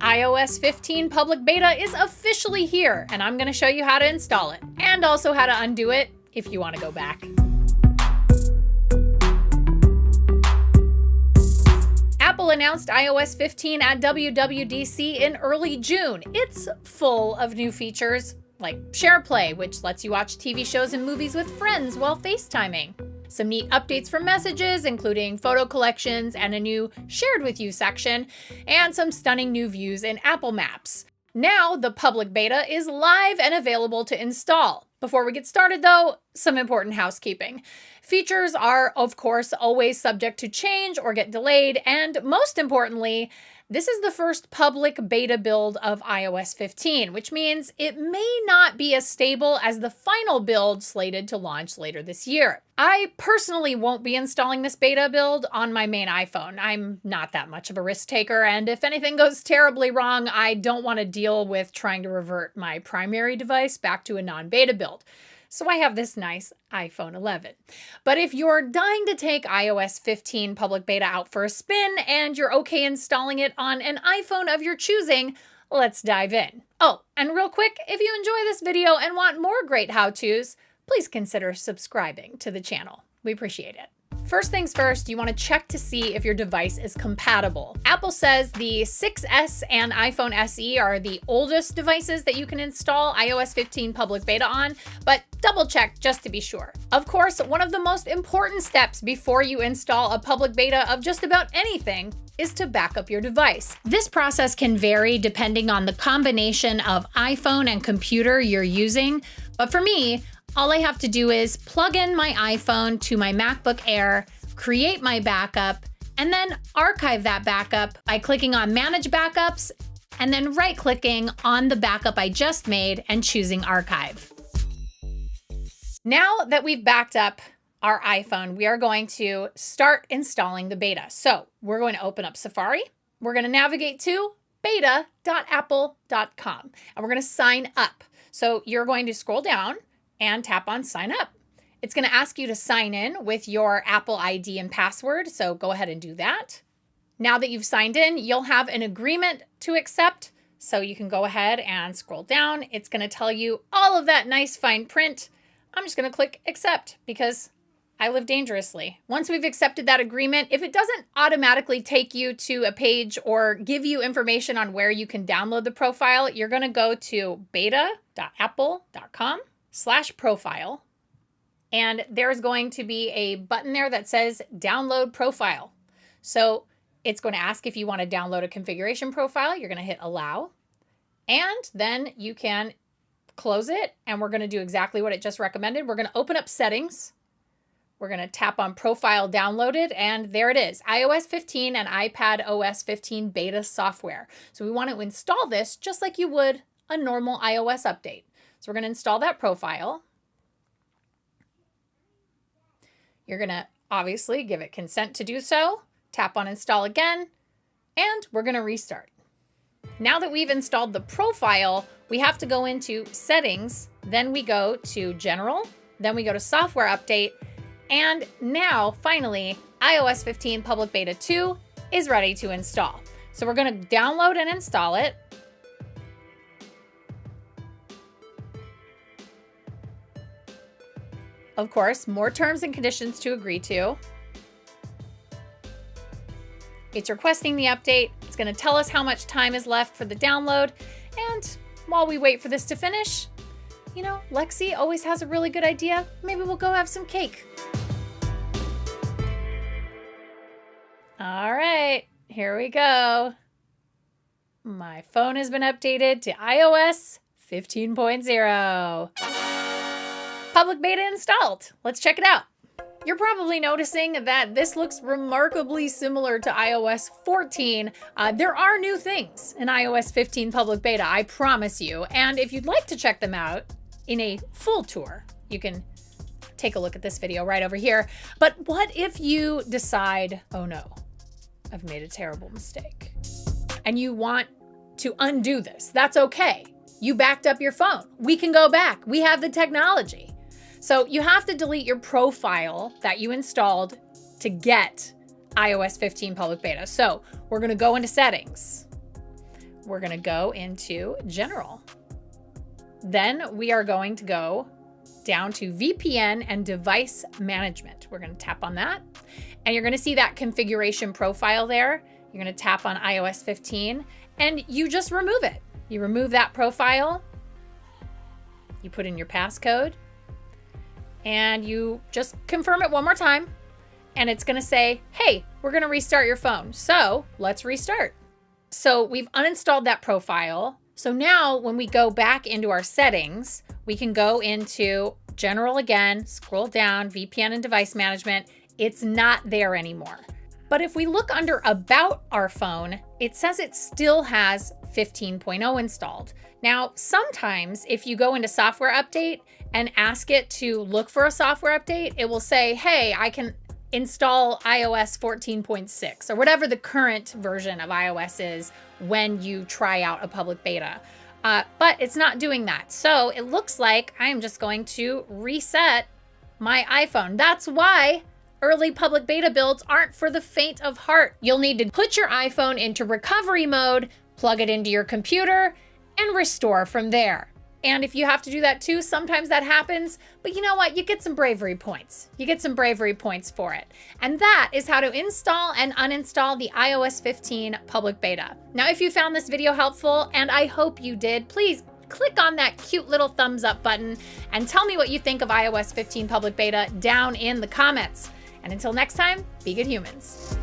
iOS 15 public beta is officially here, and I'm going to show you how to install it, and also how to undo it if you want to go back. Apple announced iOS 15 at WWDC in early June. It's full of new features, like SharePlay, which lets you watch TV shows and movies with friends while FaceTiming. Some neat updates for messages, including photo collections and a new Shared With You section, and some stunning new views in Apple Maps. Now, the public beta is live and available to install. Before we get started, though, some important housekeeping. Features are, of course, always subject to change or get delayed, and most importantly, this is the first public beta build of iOS 15, which means it may not be as stable as the final build slated to launch later this year. I personally won't be installing this beta build on my main iPhone. I'm not that much of a risk taker, and if anything goes terribly wrong, I don't want to deal with trying to revert my primary device back to a non-beta build. So I have this nice iPhone 11. But if you're dying to take iOS 15 public beta out for a spin and you're okay installing it on an iPhone of your choosing, let's dive in. Oh, and real quick, if you enjoy this video and want more great how-tos, please consider subscribing to the channel. We appreciate it. First things first, you want to check to see if your device is compatible. Apple says the 6S and iPhone SE are the oldest devices that you can install iOS 15 public beta on, but double check just to be sure. Of course, one of the most important steps before you install a public beta of just about anything is to back up your device. This process can vary depending on the combination of iPhone and computer you're using, but for me, all I have to do is plug in my iPhone to my MacBook Air, create my backup, and then archive that backup by clicking on Manage Backups, and then right-clicking on the backup I just made and choosing Archive. Now that we've backed up our iPhone, we are going to start installing the beta. So we're going to open up Safari. We're going to navigate to beta.apple.com, and we're going to sign up. So you're going to scroll down and tap on Sign Up. It's going to ask you to sign in with your Apple ID and password, so go ahead and do that. Now that you've signed in, you'll have an agreement to accept, so you can go ahead and scroll down. It's going to tell you all of that nice fine print. I'm just going to click Accept because I live dangerously. Once we've accepted that agreement, if it doesn't automatically take you to a page or give you information on where you can download the profile, you're going to go to beta.apple.com/profile, and there's going to be a button there that says download profile. So it's going to ask if you want to download a configuration profile. You're going to hit allow, and then you can close it, and we're going to do exactly what it just recommended. We're going to open up settings. We're going to tap on profile downloaded, and there it is, iOS 15 and iPad OS 15 beta software. So we want to install this just like you would a normal iOS update. So we're going to install that profile. You're going to obviously give it consent to do so. Tap on install again, and we're going to restart. Now that we've installed the profile, we have to go into settings, then we go to general, then we go to software update, and now finally, iOS 15 public beta 2 is ready to install. So we're going to download and install it. Of course, more terms and conditions to agree to. It's requesting the update. It's going to tell us how much time is left for the download. And while we wait for this to finish, you know, Lexi always has a really good idea. Maybe we'll go have some cake. All right, here we go. My phone has been updated to iOS 15.0. Public beta installed. Let's check it out. You're probably noticing that this looks remarkably similar to iOS 14. There are new things in iOS 15 public beta, I promise you. And if you'd like to check them out in a full tour, you can take a look at this video right over here. But what if you decide, oh no, I've made a terrible mistake, and you want to undo this? That's okay. You backed up your phone. We can go back. We have the technology. So you have to delete your profile that you installed to get iOS 15 public beta. So we're going to go into settings. we're going to go into General. Then we are going to go down to VPN and Device Management. We're going to tap on that. And you're going to see that configuration profile there. You're going to tap on iOS 15 and you just remove it. You remove that profile. You put in your passcode and you just confirm it one more time. And it's going to say, hey, we're going to restart your phone. So let's restart. So we've uninstalled that profile. So now when we go back into our settings, we can go into General again, scroll down, VPN and Device Management. It's not there anymore. But if we look under About our phone, it says it still has 15.0 installed. Now, sometimes if you go into Software Update and ask it to look for a software update, it will say, hey, I can install iOS 14.6 or whatever the current version of iOS is when you try out a public beta. But it's not doing that. So it looks like I'm just going to reset my iPhone. That's why early public beta builds aren't for the faint of heart. You'll need to put your iPhone into recovery mode, plug it into your computer, and restore from there. And if you have to do that too, sometimes that happens, but you know what? You get some bravery points. You get some bravery points for it. And that is how to install and uninstall the iOS 15 public beta. Now, if you found this video helpful, and I hope you did, please click on that cute little thumbs up button and tell me what you think of iOS 15 public beta down in the comments. And until next time, be good humans.